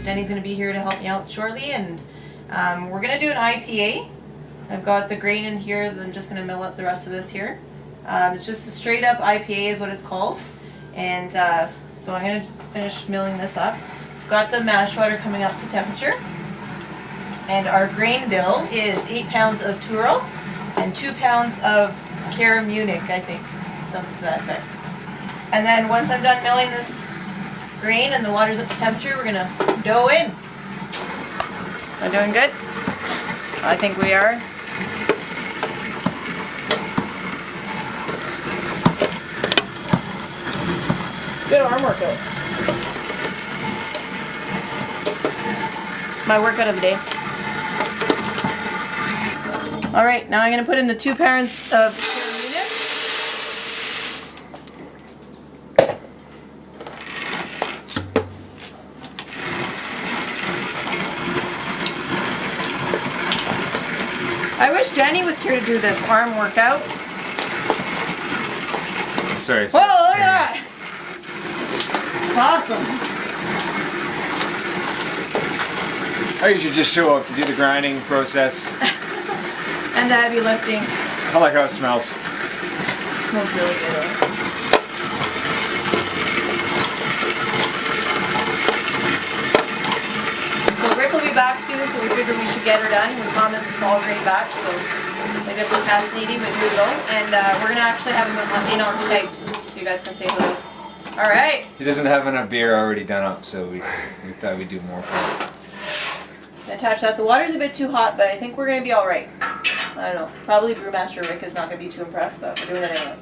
Denny's going to be here to help me out shortly, and we're going to do an IPA. I've got the grain in here, then I'm just going to mill up the rest of this here. It's just a straight up IPA is what it's called. And so I'm going to finish milling this up. Got the mash water coming up to temperature. And our grain bill is 8 pounds of Turo and 2 pounds of Cara Munich, I think. Something to that effect. And then once I'm done milling this grain and the water's up to temperature, we're going to dough in. Am I doing good? I think we are. Good arm workout. It's my workout of the day. Alright, now I'm going to put in the 2 pounds of I wish Jenny was here to do this arm workout. Sorry. Whoa, look at that! Awesome. I usually just show up to do the grinding process. And the heavy lifting. I like how it smells. It smells really good. So Rick will be back soon, so we figured we should get her done. We promised this all great batch, so maybe if we're procrastinating, but here we go. And we're going to actually have him in on Skype, so you guys can say hello. Alright. He doesn't have enough beer already done up, so we thought we'd do more for him. Attach that. The water's a bit too hot, but I think we're going to be alright. I don't know. Probably Brewmaster Rick is not going to be too impressed, but we're doing it anyway.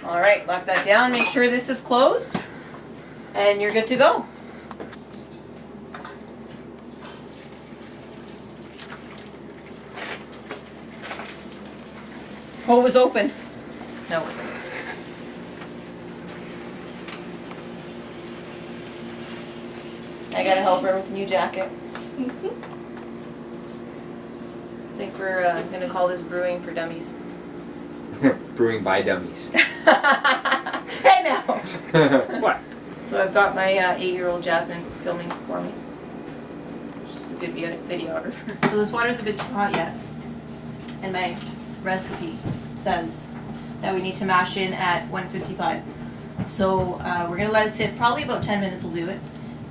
Alright, lock that down. Make sure this is closed. And you're good to go. Oh, it was open. No, it wasn't. I gotta help her with a new jacket. I think we're gonna call this Brewing for Dummies. Brewing by dummies. Hey now! What? So I've got my 8-year-old Jasmine filming for me. She's a good videographer. So this water's a bit too hot yet. And my recipe says that we need to mash in at 155. So we're gonna let it sit, probably about 10 minutes will do it.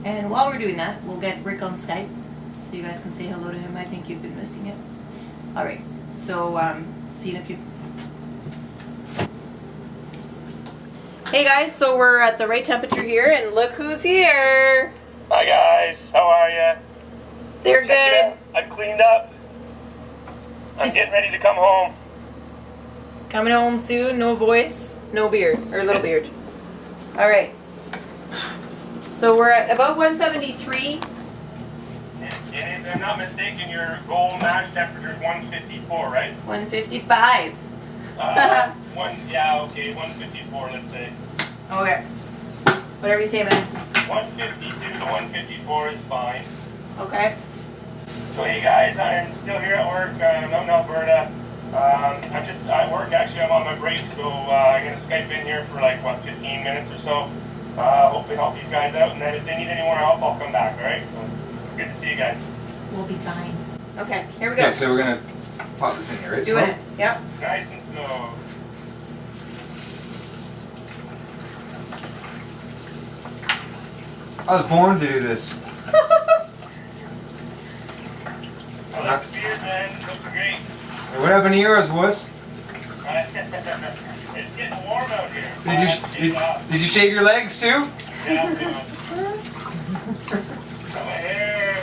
And while we're doing that, we'll get Rick on Skype so you guys can say hello to him. I think you've been missing it. Alright, so see you in a few. Hey guys, so we're at the right temperature here, and look who's here! Hi guys, how are ya? They're good. I've cleaned up. I'm getting ready to come home. Coming home soon, no voice, no beard, or little beard. Alright. So we're at about 173. And if I'm not mistaken, your goal mash temperature is 154, right? 155. Yeah, okay, 154, let's say. Okay. Whatever you say, man. 152 to 154 is fine. Okay. So hey guys, I'm still here at work. I'm out in Alberta. I'm just at work, actually. I'm on my break, so I'm going to Skype in here for like, what, 15 minutes or so. Hopefully help these guys out, and then if they need any more help, I'll come back, alright? So, good to see you guys. We'll be fine. Okay, here we go. Okay, so we're gonna pop this in here, right? Doing it. Yep. Nice and slow. I was born to do this. I like the beard, man. Looks great. Hey, what happened to yours, wuss? It's getting warm out here. Did you shave your legs too? Yeah, pretty much. Got my hair.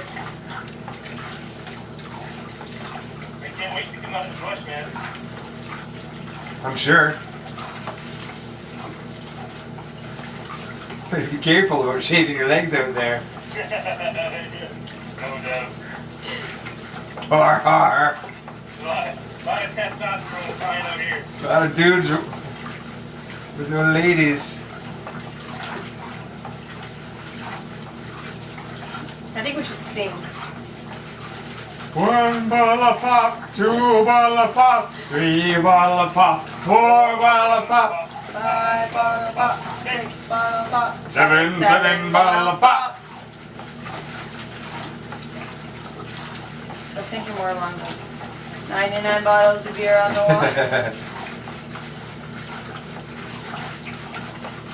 I can't wait to come out the bush, man. I'm sure. Better be careful about shaving your legs out there. No doubt. Har har. A lot of testosterone flying out here. A lot of dudes with no ladies. I think we should sing. 1 bottle of pop, 2 bottle of pop, 3 bottle of pop, 4 bottle of pop, 5 bottle pop, 6 bottle pop, 7 bottle pop. I was thinking more along the 99 bottles of beer on the wall.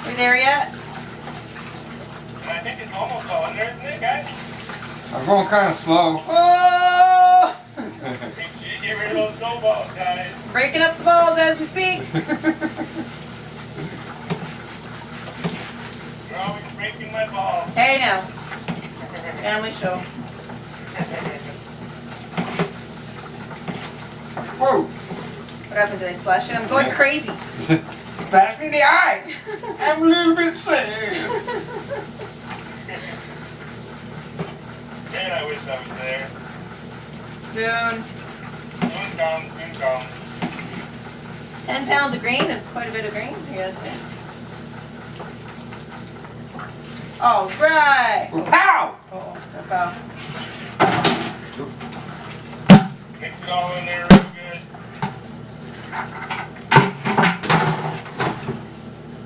We there yet? I think it's almost all in there, isn't it, guys? I'm going kind of slow. Oh! Make sure you get rid of those snowballs, guys. Breaking up the balls as we speak. You're always breaking my balls. Hey now, family show. Whoa! What happened? Did I splash it? I'm going crazy. Smash me in the eye! I'm a little bit sad. Man, I wish I was there. Soon. Soon come, soon come. 10 pounds of grain is quite a bit of grain, I guess. All right. Pow! Uh-oh, that bow. Mix it all in there real good.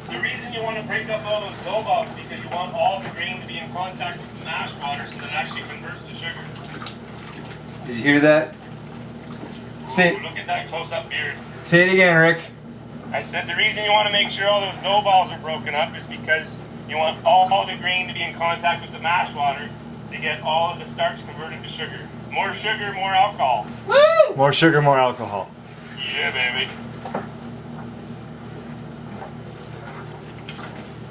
The reason you want to break up all those low balls is because you want all the grain to be in contact with the mash water so that it actually converts to sugar. Did you hear that? Say, Look at that close-up beard. say it again, Rick. I said the reason you want to make sure all those low balls are broken up is because you want all the grain to be in contact with the mash water to get all of the starch converted to sugar. More sugar, more alcohol. Woo! More sugar, more alcohol. Yeah, baby.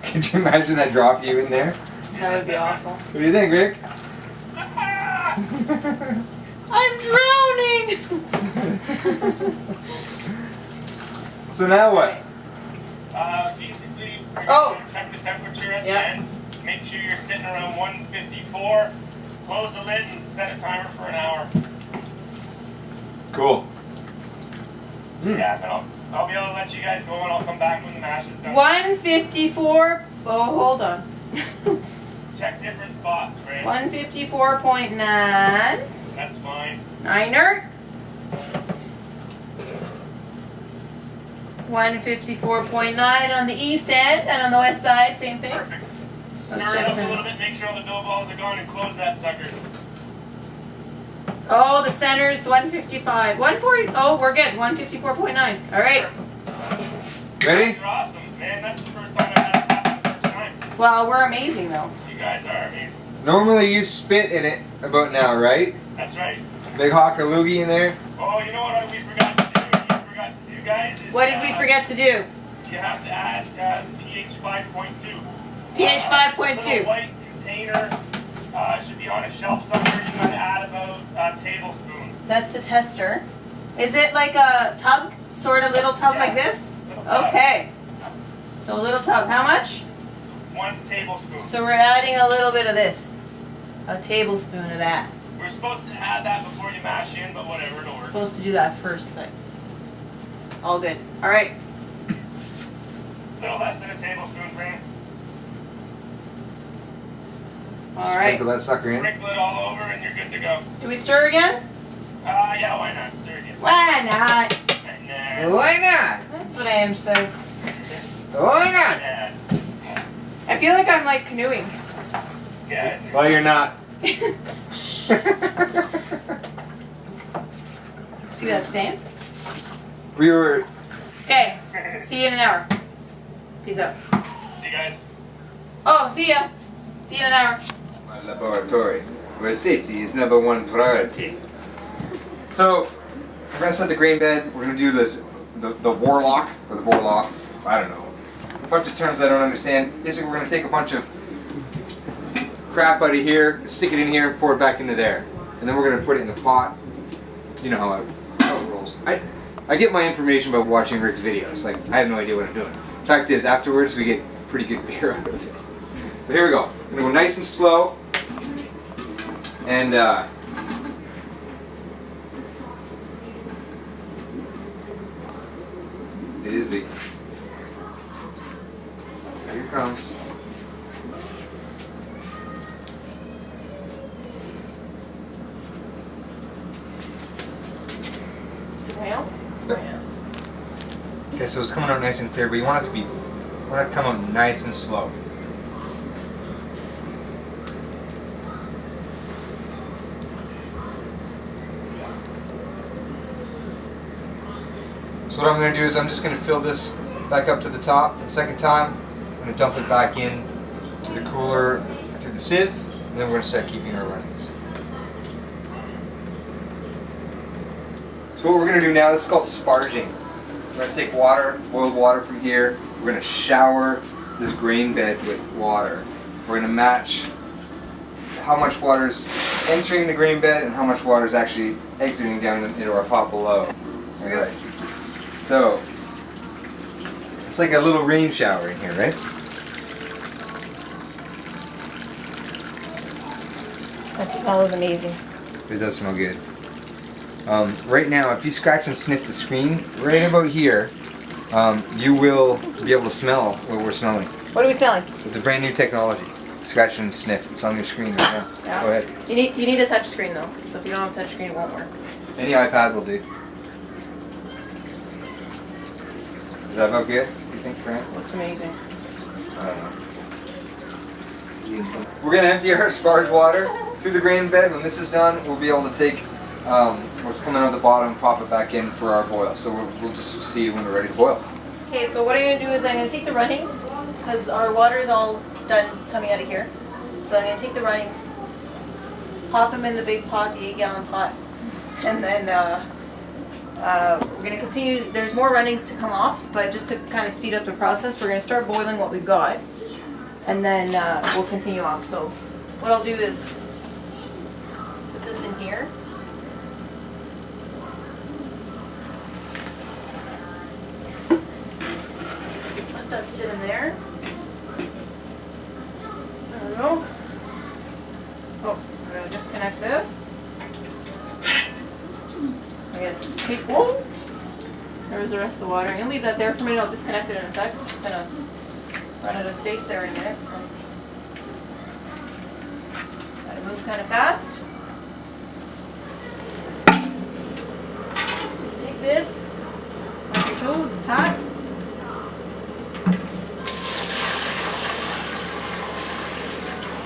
Could you imagine that drop you in there? That would be awful. What do you think, Rick? I'm drowning! So now what? Basically, we're Oh. going to check the temperature at Yep. the end. Make sure you're sitting around 154. Close the lid and set a timer for an hour. Cool. Yeah, then I'll be able to let you guys go and I'll come back when the mash is done. 154. Oh, hold on. Check different spots, right? 154.9. That's fine. Niner. 154.9 on the east end, and on the west side, same thing. Perfect. Stir Let's it check up a some. little bit, make sure all the dough balls are gone and close that sucker. Oh, the center's 155. 140. Oh, we're good. 154.9. All right. Ready? You're awesome. Man, that's the first time I've had it happen the first time. Well, we're amazing though. You guys are amazing. Normally you spit in it about now, right? That's right. Big hawk of loogie in there. Oh, you know what we forgot to do? Guys, is, What did we forget to do? You have to add pH 5.2. pH This 5.2. little white container should be on a shelf somewhere. You gotta add about a tablespoon. That's the tester. Is it like a tub? Sort of little tub like this? Little tub. Okay. So a little tub. How much? 1 tablespoon. So we're adding a little bit of this. A tablespoon of that. We're supposed to add that before you mash in, but whatever, it'll work. Supposed to do that first, but all good. All right. A little less than a tablespoon, Fran. All right. Sprinkle that sucker in. Sprinkle it all over and you're good to go. Do we stir again? Yeah, why not? Stir it in. Why not? Nah. Why not? That's what Ange says. Why not? Yeah. I feel like I'm like canoeing. Yeah. Well, you're not. See that stance? We were. Okay. See you in an hour. Peace out. See you guys. Oh, see ya. See you in an hour. My laboratory, where safety is #1 priority. So, we're gonna set the grain bed. We're gonna do this, the warlock or the vorlock. I don't know. A bunch of terms I don't understand. Basically, we're gonna take a bunch of crap out of here, stick it in here, pour it back into there, and then we're gonna put it in the pot. You know how it rolls. I get my information by watching Rick's videos. Like, I have no idea what I'm doing. Fact is, afterwards we get pretty good beer out of it. So here we go. I'm gonna go nice and slow, and it is big. Here it comes. Is it real? Yep. Yeah. Okay, so it's coming out nice and clear, but you want it to come out nice and slow. So what I'm going to do is I'm just going to fill this back up to the top the second time. I'm going to dump it back in to the cooler through the sieve, and then we're going to start keeping our runnings. So what we're going to do now, this is called sparging. We're going to take water, boiled water from here. We're going to shower this grain bed with water. We're going to match how much water is entering the grain bed and how much water is actually exiting down into our pot below. Alright. So, it's like a little rain shower in here, right? That smells amazing. It does smell good. Right now, if you scratch and sniff the screen, right about here, you will be able to smell what we're smelling. What are we smelling? It's a brand new technology. Scratch and sniff. It's on your screen right now. Yeah. Go ahead. You need a touch screen though, so if you don't have a touch screen, it won't work. Any iPad will do. Does that look good, you think, Fran? Looks amazing. I don't know. We're going to empty our sparge water through the grain bed. When this is done, we'll be able to take what's coming out of the bottom, pop it back in for our boil. So we'll just see when we're ready to boil. Okay, so what I'm going to do is I'm going to take the runnings, because our water is all done coming out of here. So I'm going to take the runnings, pop them in the big pot, the 8-gallon pot, and then we're going to continue. There's more runnings to come off, but just to kind of speed up the process, we're going to start boiling what we've got, and then we'll continue on. So what I'll do is put this in here. Let that sit in there. There we go. Oh, I'm going to disconnect this. I'm going to take, whoa! There's the rest of the water. I'm going to leave that there for a minute. I'll disconnect it in a sec. I'm just going to run out of space there in a minute. So, gotta move kind of fast. So you take this, wipe your toes, it's hot.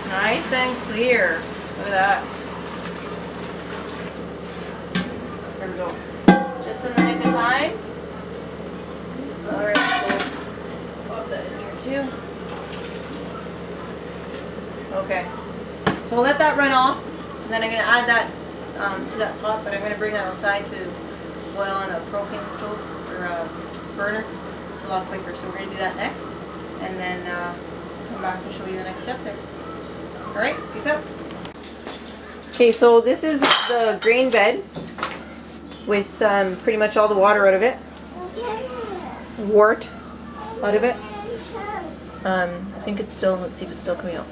Nice and clear. Look at that. There we go. Just in the nick of time. Alright, so pop that in here too. Okay. So we'll let that run off, and then I'm going to add that to that pot, but I'm going to bring that outside to boil on a propane stove or a burner. It's a lot quicker, so we're going to do that next, and then come back and show you the next step there. Alright, peace out. Okay, so this is the grain bed with pretty much all the water out of it. Wort out of it. I think it's still, let's see if it's still coming out.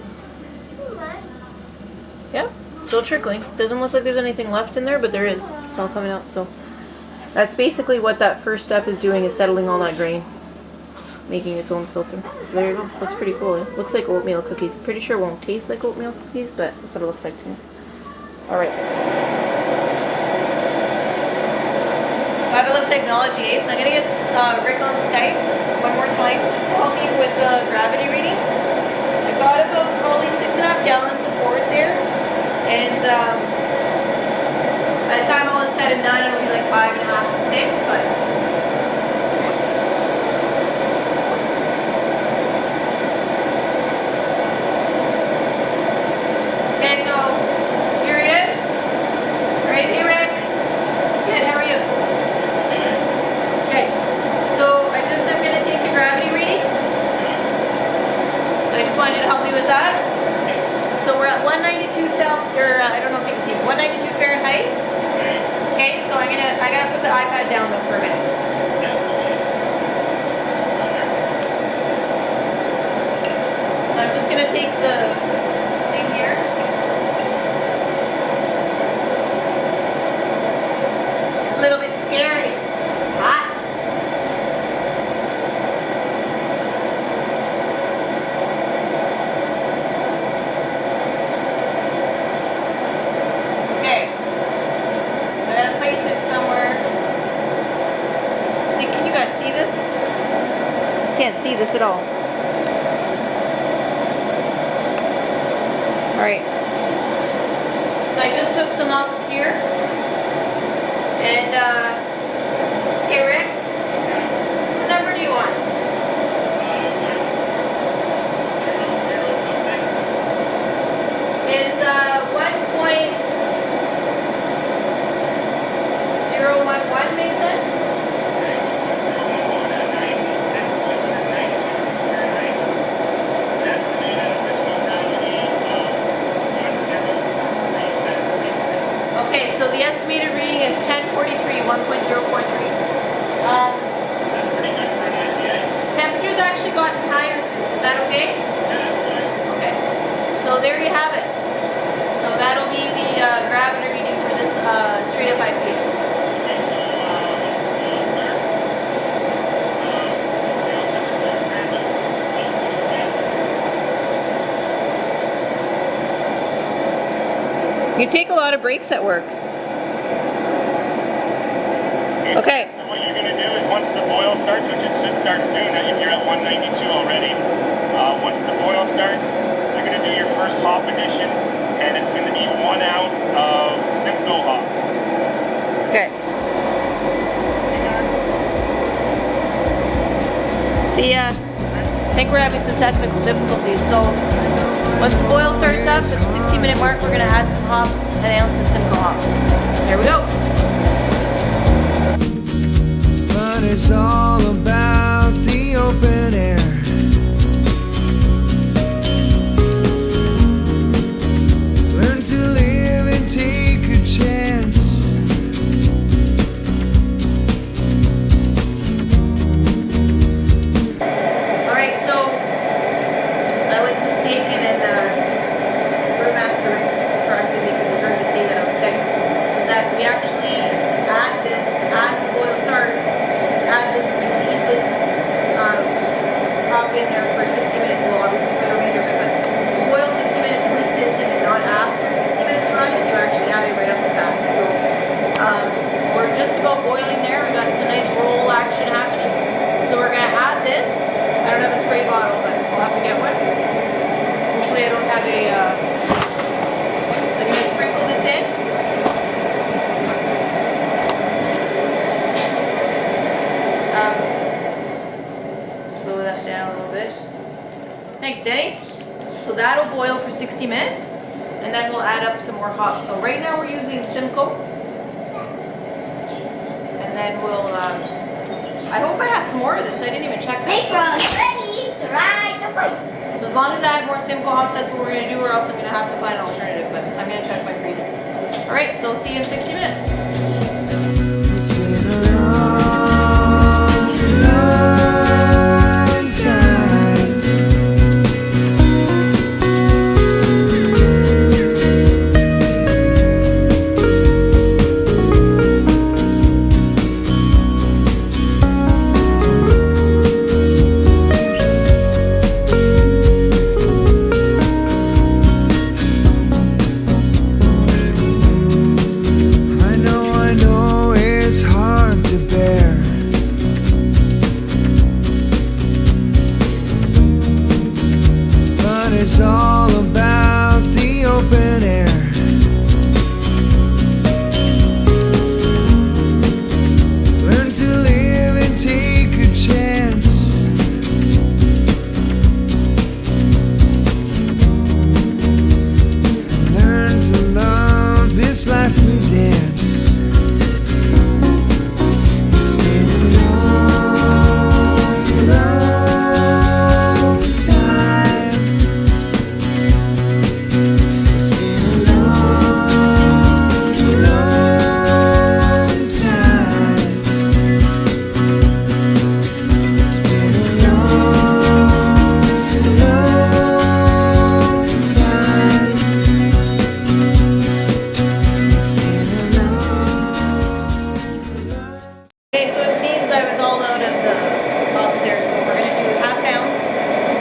Yeah, still trickling. Doesn't look like there's anything left in there, but there is. It's all coming out. So that's basically what that first step is doing, is settling all that grain, making its own filter. So there you go. Looks pretty cool. It looks like oatmeal cookies. Pretty sure it won't taste like oatmeal cookies, but that's what it looks like to me. Alright. Gotta love technology, eh? So I'm gonna get Rick on Skype one more time just to help me with the gravity reading. I got about probably 6.5 gallons of wort there, and by the time all is said and done, it'll be like 5.5 to 6, but okay, so here he is. Alright, hey Rick. Good, how are you? Okay, so I'm gonna take the gravity reading. I just wanted you to help me with that. So we're at 192 Celsius, or I don't know if you can see, 192 Fahrenheit. Okay, so I gotta put the iPad down though for a minute. So I'm just gonna take the thing here. It's a little bit scary. It's hot. Okay. I'm gonna place it somewhere. See, can you guys see this? see this at all. Alright. So I just took some off of here. And, hey Rick, what number do you want? Is 1.011 make sense? Okay, so the estimated reading is 1043, 1.043. That's pretty good for an IPA. Temperature's actually gotten higher since. Is that okay? Yeah, that's fine. Okay. So there you have it. So that'll be the gravity reading for this straight up IPA. Okay, so boil starts. I'll cut this out here, but close to this man. You take a lot of breaks at work. Okay. So what you're going to do is once the boil starts, which it should start soon, you're at 192 already. Once the boil starts, you're going to do your first hop addition, and it's going to be 1 ounce of Simcoe hop. Okay. See, I think we're having some technical difficulties. So once the boil starts up at the 60-minute mark, we're going to add some hops, an ounce of Simcoe hop. There we go. But it's all about the open air. Learn to live and take a chance. Alright, so I was mistaken in brewmaster corrected me because he heard me say that on Skype. Was that we actually add this as the boil starts, add this, we leave this prop in there for 60 minutes, well obviously for the remainder of it, but boil 60 minutes with this in it, not after 60 minutes run it, you actually add it right off the bat. So we're just about boiling there, we got some nice roll action happening. So we're going to add this. I don't have a spray bottle, but we'll have to get one. Hopefully I don't have a, so I'm going to sprinkle this in. Slow that down a little bit. Thanks, Denny. So that'll boil for 60 minutes, and then we'll add up some more hops. So right now we're using Simcoe. And then we'll, I hope I have some more of this. I didn't even check that. April's ready to ride the bike. So as long as I have more Simcoe hops, that's what we're going to do, or else I'm going to have to find an alternative. But I'm going to check my freezer. Alright, so we'll see you in 60 minutes. It's been a long, long time. I know it's hard to bear. But it's all about the open air. Learn to live and take a chance. And learn to love this life we dance. It's been a long, long time. It's been a long, long time. It's been a long, long time. It's been a long, long. Okay, so it seems I was all out of the hops there, so we're going to do half ounce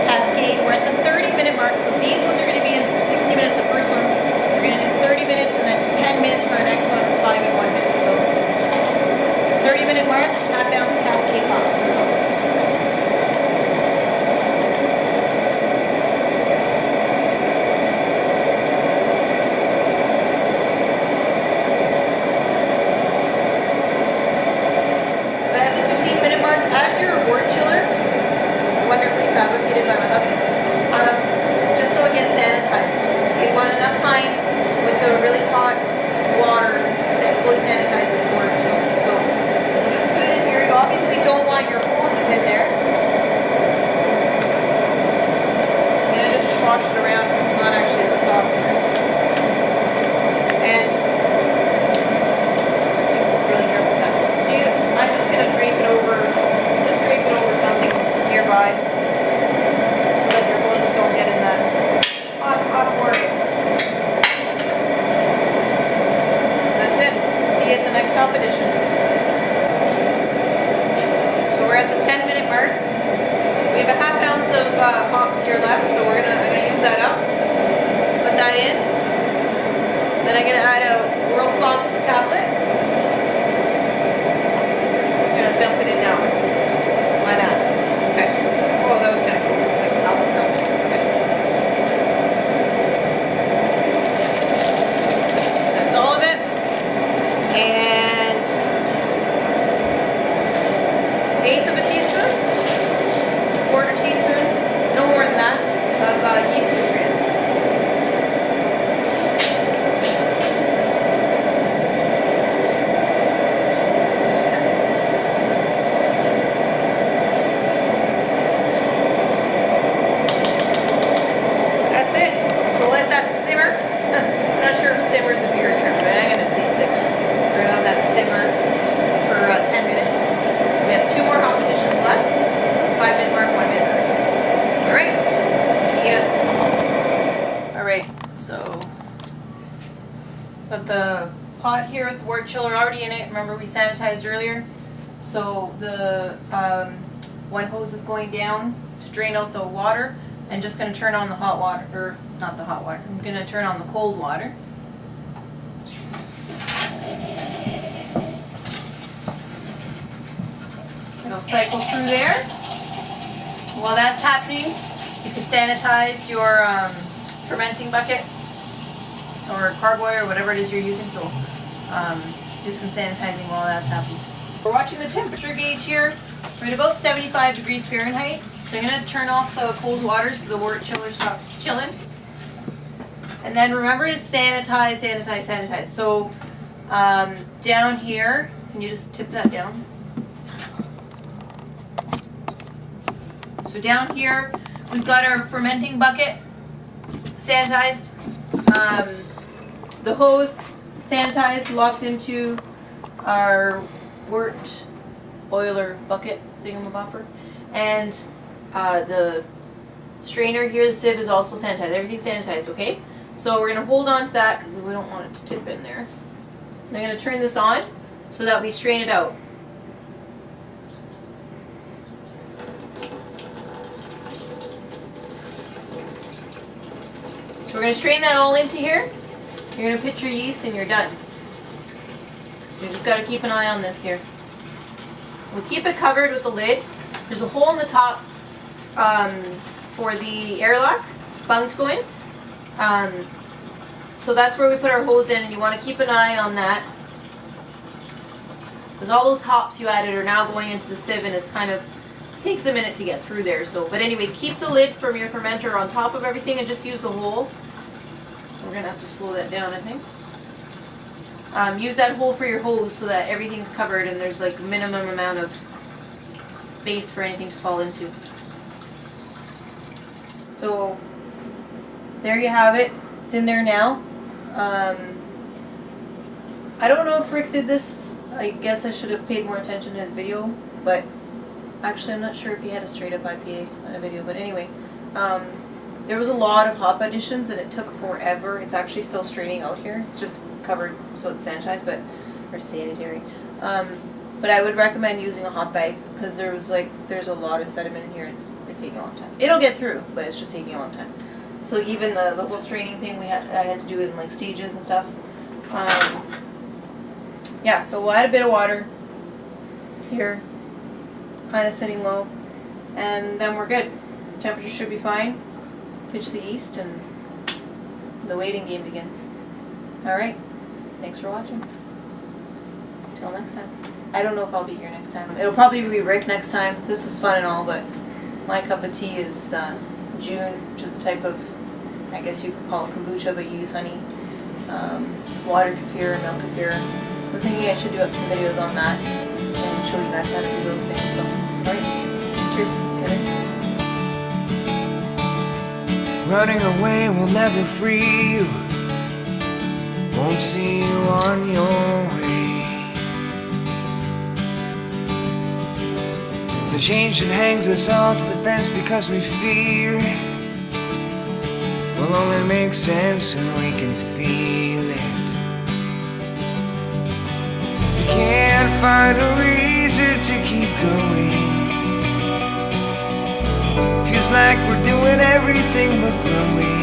Cascade. We're at the 30-minute mark, so these ones are going to be in for 60 minutes, the first ones. We're going to do 30 minutes and then 10 minutes for our next one, 5 and 1 minute. So 30-minute mark, half ounce Cascade hops. of hops here left, so I'm gonna use that up. Put that in. Then I'm gonna add a World Flock tablet. I'm gonna dump it in now. Why not? Okay. Oh, that was kind of cool. It's like, oh, that sounds good. Okay. That's all of it. And 1/8 of a teaspoon, 1/4 teaspoon, no more than that, of yeast nutrient. That's it. We'll let that simmer. I'm not sure if simmer is a beer term, but I'm going to say simmer. We're going to have that simmer for 10 minutes. We have 2 more hop additions left, so the 5-minute mark, 1 minute mark. All right? Yes. All right, so got the pot here with the wort chiller already in it. Remember we sanitized earlier? So the one hose is going down to drain out the water. And just going to turn on the hot water, or not the hot water, I'm going to turn on the cold water. It'll cycle through there. While that's happening, you can sanitize your fermenting bucket or carboy or whatever it is you're using, so do some sanitizing while that's happening. We're watching the temperature gauge here. We're at about 75 degrees Fahrenheit. So I'm going to turn off the cold water so the wort chiller stops chilling. And then remember to sanitize, sanitize, sanitize. So down here, can you just tip that down? So down here, we've got our fermenting bucket sanitized. The hose sanitized, locked into our wort boiler bucket thingamabopper. And the strainer here, the sieve, is also sanitized. Everything's sanitized, okay? So we're going to hold on to that because we don't want it to tip in there. And I'm going to turn this on so that we strain it out. So we're going to strain that all into here. You're going to put your yeast and you're done. You just got to keep an eye on this here. We'll keep it covered with the lid. There's a hole in the top for the airlock bung to go in. So that's where we put our hose in, and you want to keep an eye on that. Because all those hops you added are now going into the sieve, and it's kind of takes a minute to get through there. So, but anyway, keep the lid from your fermenter on top of everything and just use the hole. We're going to have to slow that down, I think. Use that hole for your hose so that everything's covered and there's like minimum amount of space for anything to fall into. So there you have it. It's in there now. I don't know if Rick did this. I guess I should have paid more attention to his video, but actually I'm not sure if he had a straight up IPA on a video, but anyway, there was a lot of hop additions and it took forever. It's actually still straining out here. It's just covered so it's sanitized, or sanitary. But I would recommend using a hop bag because there's a lot of sediment in here. It's taking a long time. It'll get through, but it's just taking a long time. So even the whole straining thing, I had to do it in like stages and stuff. Yeah, so we'll add a bit of water here, kind of sitting low, and then we're good. Temperature should be fine. Pitch the yeast and the waiting game begins. Alright, thanks for watching. Until next time. I don't know if I'll be here next time. It'll probably be Rick next time. This was fun and all, but my cup of tea is June, which is a type of, I guess you could call it kombucha, but you use honey, water kefir, milk kefir. So I'm thinking I should do up some videos on that and show you guys how to do those things. So, alright, cheers. See you later. Running away will never free you. Won't see you on your way. The change that hangs us all to the fence because we fear it will only make sense when we can feel it. We can't find a reason to keep going. Feels like we're doing everything but growing.